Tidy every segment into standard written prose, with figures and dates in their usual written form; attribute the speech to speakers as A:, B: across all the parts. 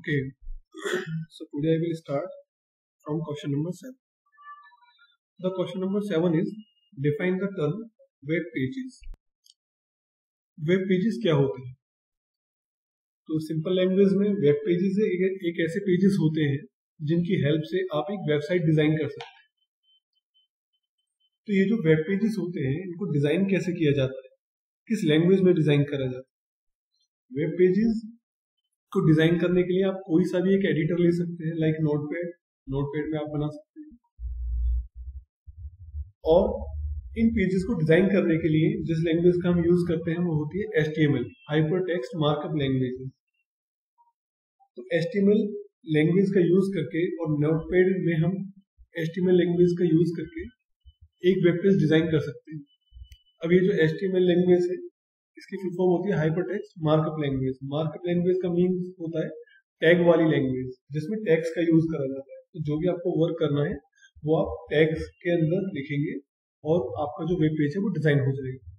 A: Okay, so today I will start from question number 7. The question number 7 is define the term web pages. Web pages क्या होते हैं? तो simple language में web pages एक ऐसे pages होते हैं जिनकी हेल्प से आप एक वेबसाइट डिजाइन कर सकते हैं। तो ये जो वेब पेजेस होते हैं इनको डिजाइन कैसे किया जाता है, किस लैंग्वेज में डिजाइन करा जाता है? वेब पेजेस को डिजाइन करने के लिए आप कोई सा भी एक एडिटर ले सकते हैं, लाइक नोटपैड में आप बना सकते हैं। और इन पेजेस को डिजाइन करने के लिए जिस लैंग्वेज का हम यूज करते हैं वो होती है HTML, hyper text markup language. तो HTML लैंग्वेज का यूज करके और नोटपैड में हम HTML लैंग्वेज का यूज करके एक वेब पेज डिजाइन कर सकते हैं। अब ये जो HTML लैंग्वेज है इसकी फुल फॉर्म होती है hyper text markup language. Markup language का मीन होता है टैग वाली लैंग्वेज, जिसमें टैग्स का यूज करा जाता है। तो जो भी आपको वर्क करना है वो आप टैग्स के अंदर लिखेंगे और आपका जो वेब पेज है वो डिजाइन हो जाएगा।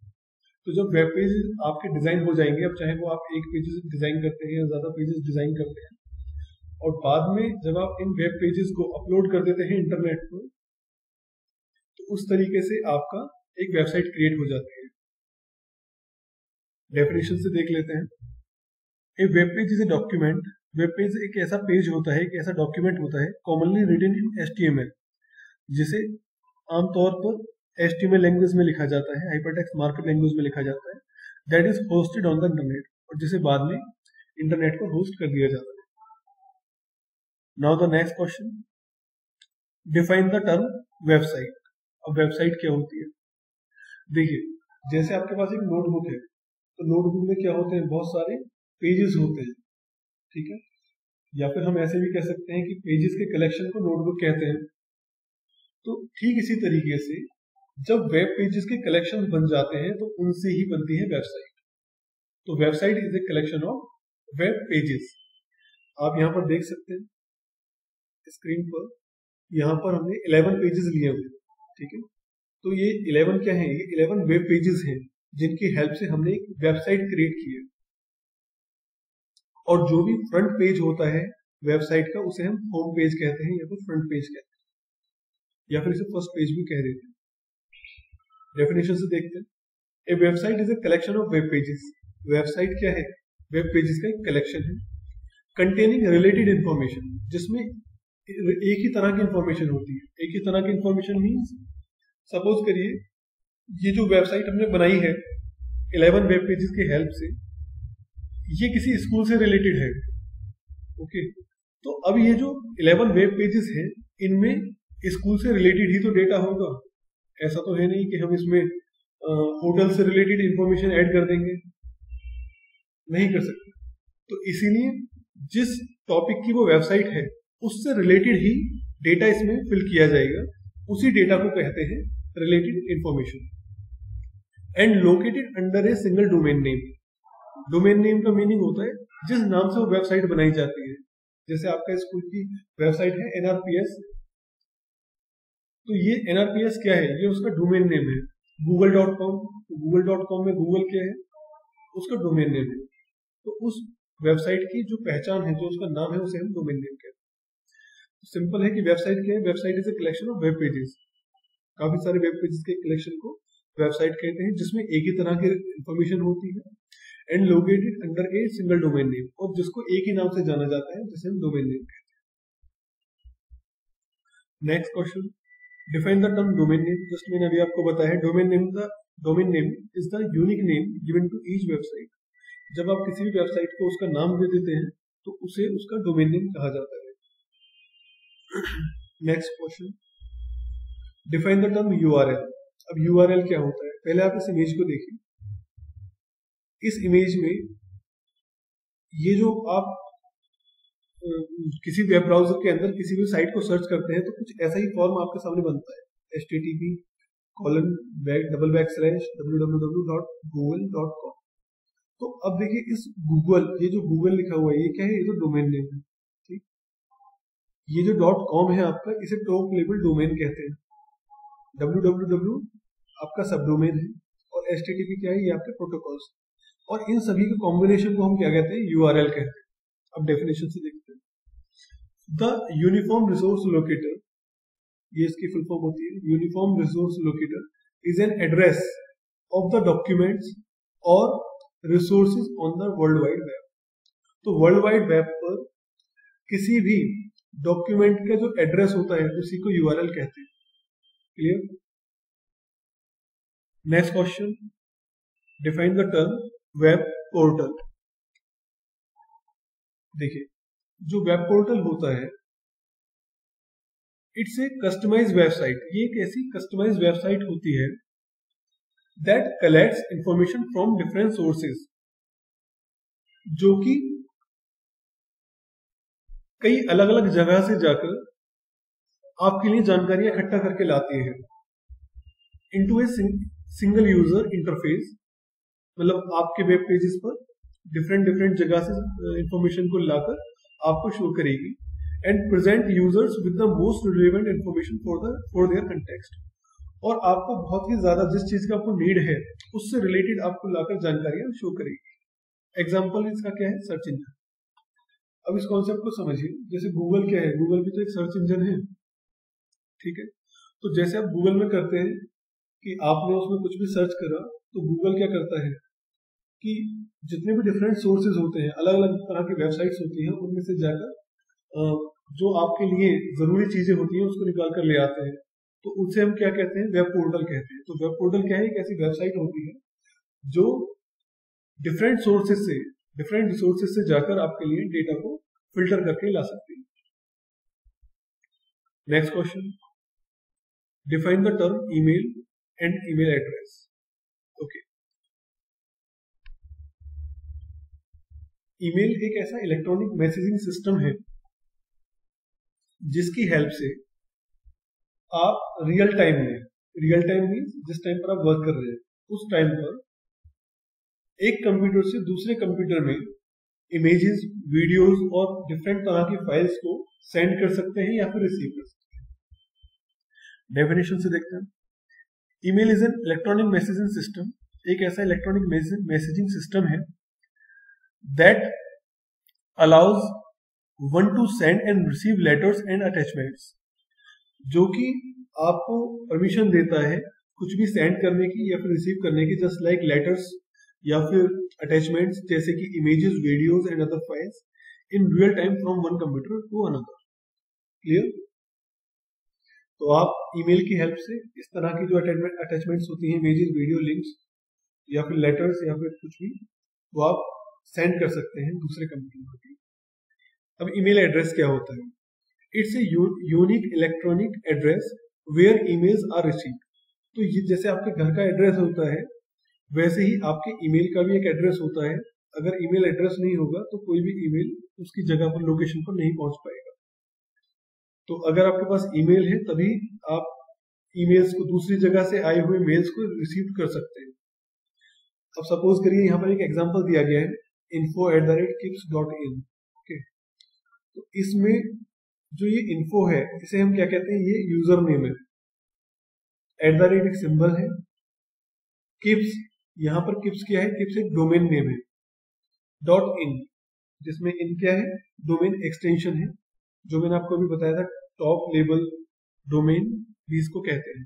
A: तो जब वेब पेज आपके डिजाइन हो जाएंगे, अब चाहे वो आप एक पेजेस डिजाइन करते हैं या ज्यादा पेजेस डिजाइन करते हैं, और बाद में जब आप इन वेब पेजेस को अपलोड कर देते हैं इंटरनेट पर, तो उस तरीके से आपका एक वेबसाइट क्रिएट हो जाती है। डेफिनेशन से देख लेते हैं। A web page is a document. Web page एक ऐसा पेज होता है, एक ऐसा डॉक्यूमेंट होता है कॉमनली रिटन इन HTML, जिसे आमतौर पर HTML लैंग्वेज में लिखा जाता है, हाइपरटेक्स्ट मार्कअप लैंग्वेज में लिखा जाता है, that is hosted on the internet, और जिसे बाद में इंटरनेट पर होस्ट कर दिया जाता है। Now the next question, define the term website. अब वेबसाइट क्या होती है? देखिए, जैसे आपके पास एक नोटबुक है, तो नोटबुक में क्या होते हैं, बहुत सारे पेजेस होते हैं, ठीक है। या फिर हम ऐसे भी कह सकते हैं कि पेजेस के कलेक्शन को नोटबुक कहते हैं। तो ठीक इसी तरीके से जब वेब पेजेस के कलेक्शन बन जाते हैं तो उनसे ही बनती है वेबसाइट। तो website is a collection of web pages. आप यहां पर देख सकते हैं स्क्रीन पर, यहां पर हमने 11 पेजेस लिए हुए, ठीक है। तो ये 11 क्या है? ये 11 वेब पेजेस हैं जिनकी हेल्प से हमने एक वेबसाइट क्रिएट की है। और जो भी फ्रंट पेज होता है वेबसाइट का उसे हम होम पेज कहते हैं या फिर फ्रंट पेज कहते हैं, या फिर इसे फर्स्ट पेज भी कह देते हैं। डेफिनेशन से देखते हैं। A website is a collection of web pages. Website क्या है? वेब पेजेस का एक कलेक्शन है कंटेनिंग रिलेटेड इंफॉर्मेशन, जिसमें एक ही तरह की इंफॉर्मेशन होती है। एक ही तरह की इंफॉर्मेशन मीन्स, सपोज करिए ये जो वेबसाइट हमने बनाई है 11 वेब पेजेस की हेल्प से, ये किसी स्कूल से रिलेटेड है, ओके। तो अब ये जो 11 वेब पेजेस हैं इनमें स्कूल से रिलेटेड ही तो डेटा होगा। ऐसा तो है नहीं कि हम इसमें होटल से रिलेटेड इंफॉर्मेशन ऐड कर देंगे, नहीं कर सकते। तो इसीलिए जिस टॉपिक की वो वेबसाइट है उससे रिलेटेड ही डेटा इसमें फिल किया जाएगा। उसी डेटा को कहते हैं related information. And located under a single domain name. Domain name का मीनिंग होता है जिस नाम से वो वेबसाइट बनाई जाती है। जैसे आपका स्कूल की वेबसाइट है NRPS, तो ये NRPS क्या है? ये उसका डोमेन नेम है। google.com, google.com में गूगल क्या है? उसका डोमेन नेम है। तो उस वेबसाइट की जो पहचान है, जो उसका नाम है, उसे हम डोमेन नेम कहते हैं। सिंपल है कि वेबसाइट क्या है? Website is a collection of web pages. काफी सारे वेब पेजेस के कलेक्शन को वेबसाइट कहते हैं, जिसमें एक ही तरह की इंफॉर्मेशन होती है, and located under a single domain name, और जिसको एक ही नाम से जाना जाता है, जिसे हम डोमेन नेम कहते हैं। Next question, define the term domain name. Just मैंने अभी आपको बताया है, domain name is the unique name given to each website. जब आप किसी भी वेबसाइट को उसका नाम दे देते हैं तो उसे उसका डोमेन नेम कहा जाता है। Next question, define the term URL। अब URL क्या होता है? पहले आप इस इमेज को देखिए। इस इमेज में ये जो आप किसी वेब ब्राउजर के अंदर किसी भी साइट को सर्च करते हैं तो कुछ ऐसा ही फॉर्म आपके सामने बनता है, http://www.google.com। तो अब देखिए इस गूगल, ये जो गूगल लिखा हुआ है ये क्या है? ये तो डोमेन नेम है, ठीक। ये जो .com है आपका, इसे टॉप लेवल डोमेन कहते हैं। www आपका सब डोमेन है, और HTTP क्या है? ये आपके प्रोटोकॉल्स। और इन सभी के कॉम्बिनेशन को हम क्या कहते हैं? URL कहते हैं। अब डेफिनेशन से देखते हैं। द यूनिफॉर्म रिसोर्स लोकेटर, ये इसकी फुल फॉर्म होती है, uniform resource locator is an address of the documents और resources on the world wide web. तो वर्ल्ड वाइड वेब पर किसी भी डॉक्यूमेंट का जो एड्रेस होता है उसी को यूआरएल कहते हैं। Clear? Next question, define the term web portal. देखिए, जो वेब पोर्टल होता है इट्स ए कस्टमाइज वेबसाइट, ये एक ऐसी कस्टमाइज वेबसाइट होती है that collects information from different sources, जो कि कई अलग अलग जगह से जाकर आपके लिए जानकारियां इकट्ठा करके लाती है into a single user interface. मतलब आपके वेब पेजेस पर डिफरेंट जगह से इंफॉर्मेशन को लाकर आपको शो करेगी and present users with the most relevant information for their context. और आपको बहुत ही ज्यादा जिस चीज का आपको नीड है उससे रिलेटेड आपको लाकर जानकारियां शो करेगी। एग्जाम्पल इसका क्या है? Search engine. अब इस कॉन्सेप्ट को समझिए, जैसे गूगल क्या है, गूगल भी तो एक सर्च इंजन है, ठीक है। तो जैसे आप गूगल में करते हैं कि आपने उसमें कुछ भी सर्च करा, तो गूगल क्या करता है कि जितने भी डिफरेंट सोर्सेज होते हैं, अलग अलग तरह की वेबसाइट्स होती हैं, उनमें से जाकर जो आपके लिए जरूरी चीजें होती हैं उसको निकाल कर ले आते हैं। तो उसे हम क्या कहते हैं? वेब पोर्टल कहते हैं। तो वेब पोर्टल क्या है? एक ऐसी वेबसाइट होती है जो डिफरेंट रिसोर्सेज से जाकर आपके लिए डेटा को फिल्टर करके ला सकती है। Next question, define the term email and email address. Okay, email एक ऐसा इलेक्ट्रॉनिक मैसेजिंग सिस्टम है जिसकी हेल्प से आप रियल टाइम मीन्स जिस टाइम पर आप वर्क कर रहे हैं उस टाइम पर एक कंप्यूटर से दूसरे कंप्यूटर में इमेजेस, वीडियोस और डिफरेंट तरह की फाइल्स को सेंड कर सकते हैं या फिर रिसीव कर सकते हैं। डेफिनेशन से देखते हैं। Email is an electronic messaging system, एक ऐसा इलेक्ट्रॉनिक मैसेजिंग सिस्टम है that allows one two send and receive letters and attachments, जो कि आपको परमिशन देता है कुछ भी सेंड करने की या फिर रिसीव करने की, जस्ट लाइक लेटर्स या फिर अटैचमेंट्स जैसे कि images, videos and other files in real time from one computer to another. Clear? तो आप ईमेल की हेल्प से इस तरह की जो अटैचमेंट्स होती हैं, इमेजेस, वीडियो, लिंक्स या फिर लेटर्स या फिर कुछ भी, वो आप सेंड कर सकते हैं दूसरे कंप्यूटर पर। अब ईमेल एड्रेस क्या होता है? It's a unique electronic address where emails are received. तो ये जैसे आपके घर का एड्रेस होता है वैसे ही आपके ईमेल का भी एक एड्रेस होता है। अगर ईमेल एड्रेस नहीं होगा तो कोई भी ईमेल उसकी जगह पर, लोकेशन पर नहीं पहुंच पाएगा। तो अगर आपके पास ईमेल है तभी आप ईमेल्स को, दूसरी जगह से आए हुए मेल्स को रिसीव कर सकते हैं। अब सपोज करिए यहाँ पर एक एग्जांपल दिया गया है info@kips.in। ओके, तो इसमें जो ये इन्फो है इसे हम क्या कहते हैं? ये यूजर नेम है, @ एक सिंबल है, किप्स, यहाँ पर किप्स क्या है? किप्स एक डोमेन नेम है, .in जिसमें इन क्या है? डोमेन एक्सटेंशन है, जो मैंने आपको अभी बताया था, टॉप लेवल डोमेन भी इसको कहते हैं।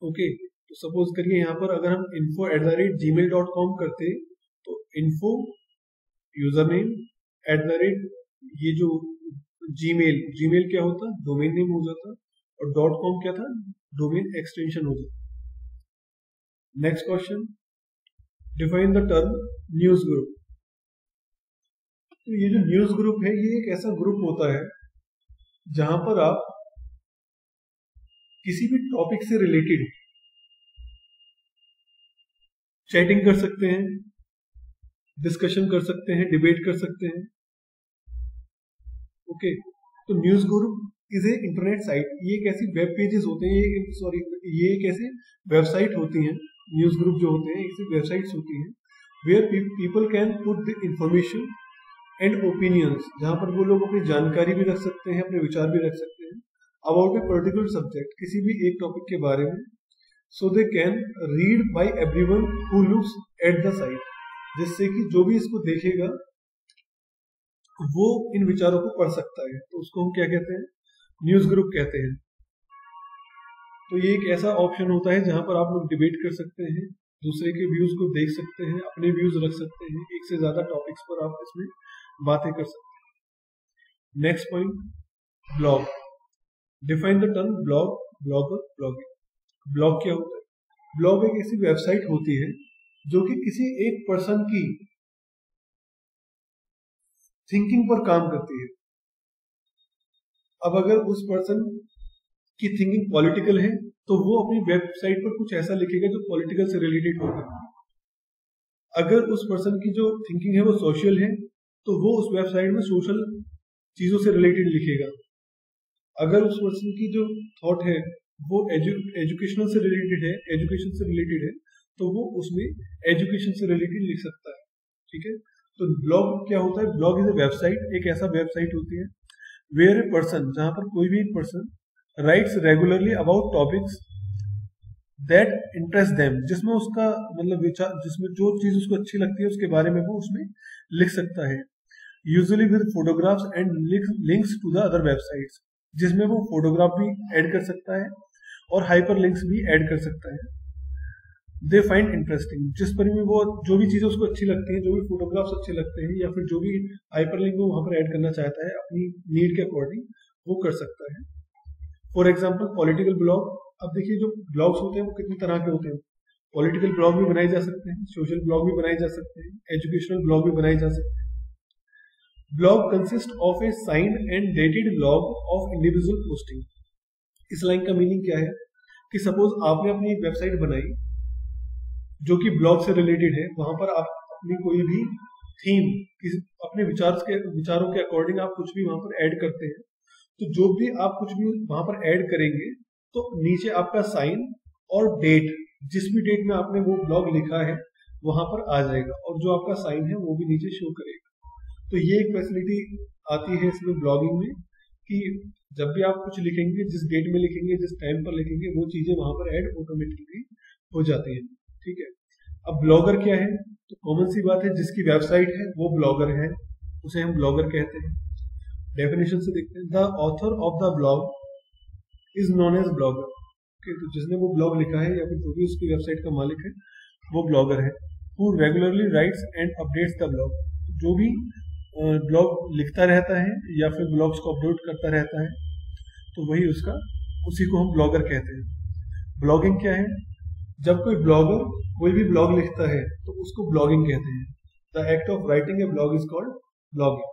A: ओके, तो सपोज करिए यहाँ पर अगर हम info@gmail.com करते तो info यूजर नेम, @ ये जो जीमेल क्या होता? डोमेन नेम हो जाता, और .com क्या था? डोमेन एक्सटेंशन हो जाता। Next question, define the term news group. तो ये जो न्यूज ग्रुप है ये एक ऐसा ग्रुप होता है जहां पर आप किसी भी टॉपिक से रिलेटेड चैटिंग कर सकते हैं, डिस्कशन कर सकते हैं, डिबेट कर सकते हैं। ओके, तो news group is a internet site, ये एक ऐसी वेब पेजेस होते हैं, ये एक ऐसी वेबसाइट होती हैं, न्यूज ग्रुप जो होते हैं ऐसी वेबसाइट्स होती हैं where people can put the information and opinions, जहां पर वो लोग अपनी जानकारी भी रख सकते हैं, अपने विचार भी रख सकते हैं अबाउट ए पर्टिकुलर सब्जेक्ट, किसी भी एक टॉपिक के बारे में। So they can read by everyone who looks at the site, जिससे कि जो भी इसको देखेगा वो इन विचारों को पढ़ सकता है, तो उसको हम क्या कहते हैं, न्यूज ग्रुप कहते हैं। तो ये एक ऐसा ऑप्शन होता है जहां पर आप लोग डिबेट कर सकते हैं, दूसरे के व्यूज को देख सकते हैं, अपने व्यूज रख सकते हैं, एक से ज्यादा टॉपिक्स पर आप इसमें बातें कर सकते हैं। Next point, blog. Define the term blog, blogger, blogging. Blog क्या होता है? ब्लॉग एक ऐसी वेबसाइट होती है जो कि किसी एक पर्सन की थिंकिंग पर काम करती है। अब अगर उस पर्सन की थिंकिंग पॉलिटिकल है तो वो अपनी वेबसाइट पर कुछ ऐसा लिखेगा जो पॉलिटिकल से रिलेटेड होगा। अगर उस पर्सन की जो थिंकिंग है वो सोशल है तो वो उस वेबसाइट में सोशल चीजों से रिलेटेड लिखेगा। अगर उस पर्सन की जो थॉट है वो एजुकेशनल से रिलेटेड है, एजुकेशन से रिलेटेड है, तो वो उसमें एजुकेशन से रिलेटेड लिख सकता है। ठीक है, तो ब्लॉग क्या होता है? ब्लॉग इज ए वेबसाइट, एक ऐसा वेबसाइट होती है वेयर ए पर्सन, जहां पर कोई भी person rights regularly about topics that interest them, जिसमें उसका मतलब विचार, जिसमें जो चीज उसको अच्छी लगती है उसके बारे में वो उसमें लिख सकता है। Usually with photographs and links to the other websites, जिसमें वो फोटोग्राफ भी ऐड कर सकता है और हाइपर लिंक्स भी ऐड कर सकता है। दे फाइंड इंटरेस्टिंग, जिस पर भी वो जो भी चीजें उसको अच्छी लगती हैं, जो भी फोटोग्राफ्स अच्छे लगते हैं या फिर जो भी हाइपर लिंक वो वहां पर ऐड करना चाहता है अपनी नीड के अकॉर्डिंग वो कर सकता है। For example political blog. अब देखिए जो ब्लॉग्स होते हैं वो कितनी तरह के होते हैं। पॉलिटिकल ब्लॉग भी बनाए जा सकते हैं, सोशल ब्लॉग भी बनाए जा सकते हैं, एजुकेशनल ब्लॉग भी बनाए जा सकते हैं। Blog consist of A signed and dated log of individual posting. इस लाइन का मीनिंग क्या है कि सपोज आपने अपनी वेबसाइट बनाई जो कि ब्लॉग से रिलेटेड है, वहां पर आप अपनी कोई भी थीम, अपने विचारों के अकॉर्डिंग आप कुछ भी वहां पर ऐड करते हैं, तो जो भी आप कुछ भी वहां पर ऐड करेंगे तो नीचे आपका साइन और डेट, जिस भी डेट में आपने वो ब्लॉग लिखा है वहां पर आ जाएगा और जो आपका साइन है वो भी नीचे शो करेगा। तो ये एक फैसिलिटी आती है इसमें ब्लॉगिंग में कि जब भी आप कुछ लिखेंगे, जिस डेट में लिखेंगे, जिस टाइम पर लिखेंगे, वो चीजें वहां पर ऐड ऑटोमेटिकली हो जाती है। ठीक है, अब ब्लॉगर क्या है? तो कॉमन सी बात है, जिसकी वेबसाइट है वो ब्लॉगर है, उसे हम ब्लॉगर कहते हैं। डेफिनेशन से देखते हैं, the author of the blog is known as blogger. Okay, तो जिसने वो ब्लॉग लिखा है या फिर जो भी उसकी वेबसाइट का मालिक है वो ब्लॉगर है। Who regularly rights and updates the blog, जो भी ब्लॉग लिखता रहता है या फिर ब्लॉग्स को अपलोड करता रहता है तो वही उसी को हम ब्लॉगर कहते हैं। ब्लॉगिंग क्या है? जब कोई ब्लॉगर कोई भी ब्लॉग लिखता है तो उसको ब्लॉगिंग कहते हैं। The act of writing a blog is called blogging.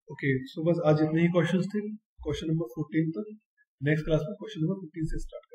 A: Okay, so बस आज इतने ही क्वेश्चंस थे, क्वेश्चन नंबर 14 तक। नेक्स्ट क्लास में क्वेश्चन नंबर 15 से स्टार्ट।